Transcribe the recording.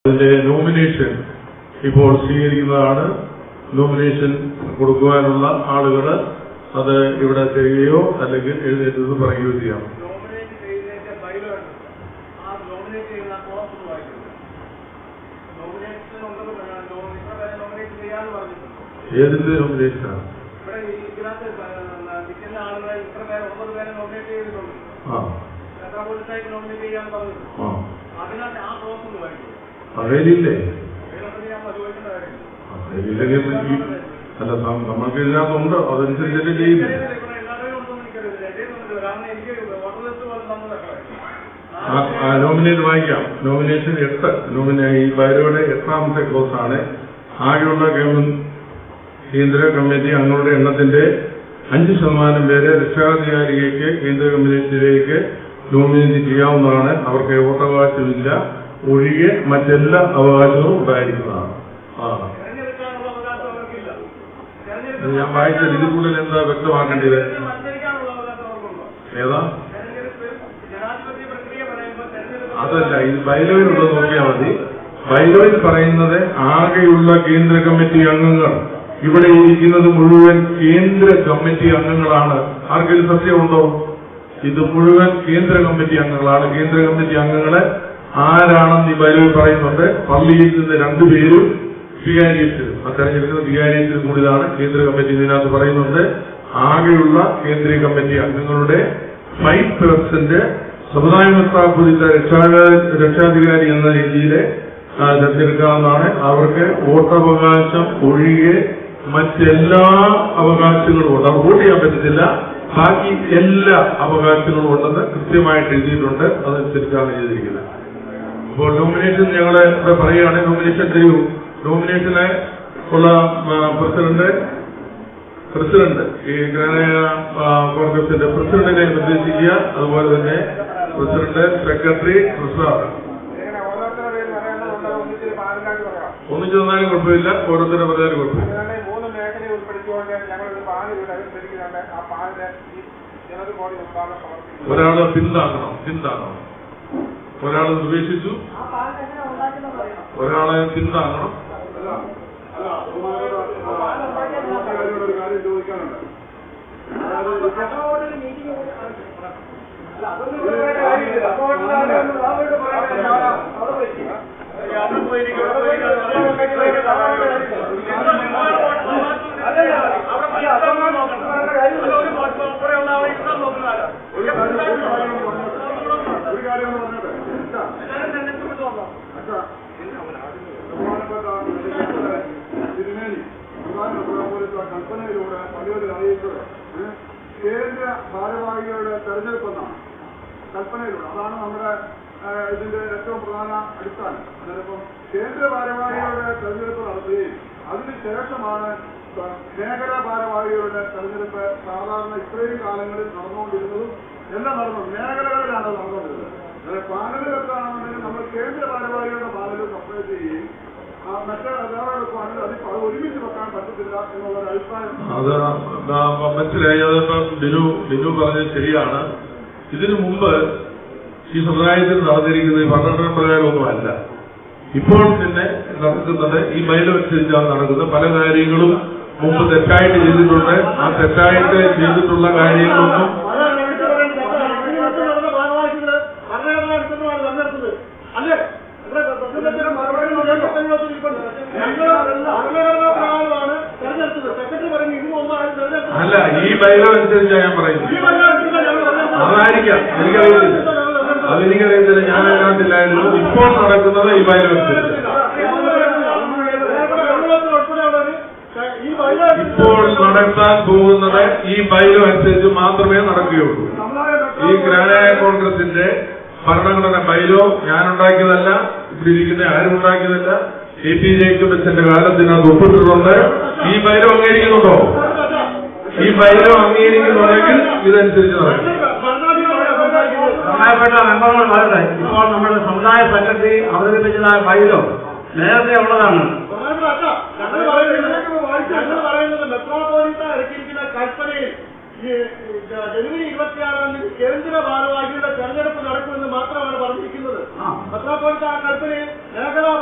അതിന്റെ നോമിനേഷൻ ഇപ്പോൾ സ്വീകരിക്കുന്നതാണ്. നോമിനേഷൻ കൊടുക്കുവാനുള്ള ആളുകൾ അത് ഇവിടെ ചെയ്യുകയോ അല്ലെങ്കിൽ എഴുന്നേറ്റത് പറയുകയോ ചെയ്യാം. ഏതിന്റെ നോമിനേഷനാണ്? അറിയില്ലേ? അല്ല, നമ്മൾക്ക് ഇതിനകത്തുണ്ട്, അതനുസരിച്ചല്ലേ ചെയ്യുന്നത്. നോമിനേറ്റ് വായിക്കാം. നോമിനേഷൻ 8 ഈ ബൈലോയുടെ 8ാമത്തെ ക്ലോസാണ്. ആകെയുള്ള കേന്ദ്ര കമ്മിറ്റി അംഗങ്ങളുടെ എണ്ണത്തിന്റെ 5% പേരെ രക്ഷാധികാരിക്ക് കേന്ദ്ര കമ്മിറ്റിയിലേക്ക് നോമിനേറ്റ് ചെയ്യാവുന്നതാണ്. അവർക്ക് വോട്ടവകാശമില്ല ഒഴികെ മറ്റെല്ലാ അവകാശവും ഉണ്ടായിരിക്കുന്നതാണ്. ഞാൻ വായിച്ചത് ഇതിൽ കൂടുതൽ എന്താ വ്യക്തമാക്കേണ്ടത്? ഏതാ? അതല്ല, ഇത് ബൈലോയിലുള്ളത് നോക്കിയാൽ മതി. ബൈലോയിൽ പറയുന്നത് ആകെയുള്ള കേന്ദ്ര കമ്മിറ്റി അംഗങ്ങൾ, ഇവിടെ ഇരിക്കുന്നത് മുഴുവൻ കേന്ദ്ര കമ്മിറ്റി അംഗങ്ങളാണ്. ആർക്കെങ്കിലും സത്യമുണ്ടോ? ഇത് മുഴുവൻ കേന്ദ്ര കമ്മിറ്റി അംഗങ്ങളാണ്. കേന്ദ്ര കമ്മിറ്റി അംഗങ്ങളെ ആരാണെന്ന് ഈ ബൈലോയിൽ പറയുന്നുണ്ട്. പള്ളിയിൽ നിന്ന് 2 പേരും വികാരിയത്തിലും തെരഞ്ഞെടുക്കുന്ന വികാരിയത്തിലും കൂടിയതാണ് കേന്ദ്ര കമ്മിറ്റി. ഇതിനകത്ത് പറയുന്നുണ്ട് ആകെയുള്ള കേന്ദ്രീയ കമ്മിറ്റി അംഗങ്ങളുടെ 5% സമുദായ മെത്രാപ്പൊലീത്ത രക്ഷാധികാരി എന്ന രീതിയിൽ തെരഞ്ഞെടുക്കാവുന്നതാണ്. അവർക്ക് വോട്ടവകാശം ഒഴികെ മറ്റെല്ലാ അവകാശങ്ങളും ഉണ്ട്. അവർ വോട്ട് ചെയ്യാൻ പറ്റത്തില്ല. ബാക്കി എല്ലാ അവകാശങ്ങളും ഉണ്ടെന്ന് കൃത്യമായിട്ട് എഴുതിയിട്ടുണ്ട്. അതനുസരിച്ചാണ് ചെയ്തിരിക്കുന്നത്. അപ്പോൾ നോമിനേഷൻ ഞങ്ങളെ ഇവിടെ പറയുകയാണെങ്കിൽ നോമിനേഷൻ ചെയ്യൂ. നോമിനേഷന് ഉള്ള പ്രസിഡന്റ് ഈ ഗ്രാനയ കോൺഗ്രസിന്റെ പ്രസിഡന്റിനെ നിർദ്ദേശിക്കുക. അതുപോലെ തന്നെ പ്രസിഡന്റ്, സെക്രട്ടറി, ട്രഷറർ ഒന്നിച്ചു തന്നാലും കുഴപ്പമില്ല, ഓരോരുത്തരെ പറഞ്ഞാലും കുഴപ്പമില്ല. ഒരാള് പിന്താങ്ങണം. ഒരാൾ നിർദ്ദേശിച്ചു, ഒരാളെ പിന്താങ്ങണം. ഒരു കാര്യം ചോദിക്കാനുണ്ട്. കൽപ്പനയിലൂടെ പള്ളികളിൽ അറിയിച്ചത് കേന്ദ്ര ഭാരവാഹികളുടെ തെരഞ്ഞെടുപ്പെന്നാണ്. കൽപ്പനയിലൂടെ അതാണ് നമ്മുടെ ഇതിന്റെ ഏറ്റവും പ്രധാന അടിസ്ഥാനം. അന്നേരം കേന്ദ്ര ഭാരവാഹികളുടെ തെരഞ്ഞെടുപ്പ് നടത്തുകയും അതിനുശേഷമാണ് മേഖലാ ഭാരവാഹികളുടെ തെരഞ്ഞെടുപ്പ് സാധാരണ ഇത്രയും കാലങ്ങളിൽ നടന്നുകൊണ്ടിരുന്നതും എല്ലാം നടന്നു. മേഖലകളിലാണ് നടന്നുകൊണ്ടിരുന്നത്. അതായത് പാനലിൽ എത്താണെന്നുണ്ടെങ്കിൽ നമ്മൾ കേന്ദ്ര ഭാരവാഹികളുടെ പാനൽ സെപ്പറേറ്റ് ചെയ്യുകയും ഒരുമിച്ച് വെക്കാൻ പറ്റത്തില്ല എന്നുള്ളൊരു അഭിപ്രായം. അത് മനസ്സിലായി. അതിപ്പം ബിനു പറഞ്ഞത് ശരിയാണ്. ഇതിനു മുമ്പ് ഈ സമുദായത്തിൽ നടന്നിരിക്കുന്നത് 12 പ്രകാരമൊന്നുമല്ല. ഇപ്പോൾ തന്നെ നടക്കുന്നത് ഈ ബൈലോ അനുസരിച്ചാണ് നടക്കുന്നത്. പല കാര്യങ്ങളും മുമ്പ് തെറ്റായിട്ട് ചെയ്തിട്ടുണ്ട്. ആ തെറ്റായിട്ട് ചെയ്തിട്ടുള്ള കാര്യങ്ങളൊന്നും അല്ല, ഈ ബൈലോ അനുസരിച്ചാണ് ഞാൻ പറയുന്നത്. അതായിരിക്കാം, അതെനിക്കറിയത്തില്ല, ഞാൻ അതിനകത്തില്ലായിരുന്നു. ഇപ്പോൾ നടക്കുന്നത് ഈ ബൈലോ അനുസരിച്ച്. ഇപ്പോൾ നടത്താൻ പോകുന്നത് ഈ ബൈലോ അനുസരിച്ച് മാത്രമേ നടക്കുകയുള്ളൂ. ഈ ഗ്രാനയ കോൺഗ്രസിന്റെ ഭരണഘടന ബൈലോ ഞാനുണ്ടാക്കിയതല്ല, ഇവിടെ ഇരിക്കുന്ന ആരും ഉണ്ടാക്കിയതല്ല. AP ജേക്കബിന്റെ കാലത്തിനകത്ത് ഒപ്പിട്ടിട്ടുണ്ട്. ഈ ബൈലോ അംഗീകരിക്കുന്നുണ്ടോ? ഈ ബൈലോ അംഗീകരിക്കുന്നുണ്ടെങ്കിൽ ഇതനുസരിച്ച് നടക്കും. സമുദായപ്പെട്ട മെമ്പർമാർ വളരെ ഇപ്പോൾ നമ്മുടെ സമുദായ സെക്രട്ടറി അവതരിപ്പിച്ചതായ ബൈലോ നേരത്തെ ഉള്ളതാണ്. കൽപ്പനയിൽ ഈ ജനുവരി 26-ാം തീയതി കേന്ദ്ര ഭാരവാഹികളുടെ തെരഞ്ഞെടുപ്പ് നടക്കുമെന്ന് മാത്രമാണ് പറഞ്ഞിരിക്കുന്നത്. പത്രാപ്പോഴത്തെ ആ കൽപ്പനയിൽ മേഖലാ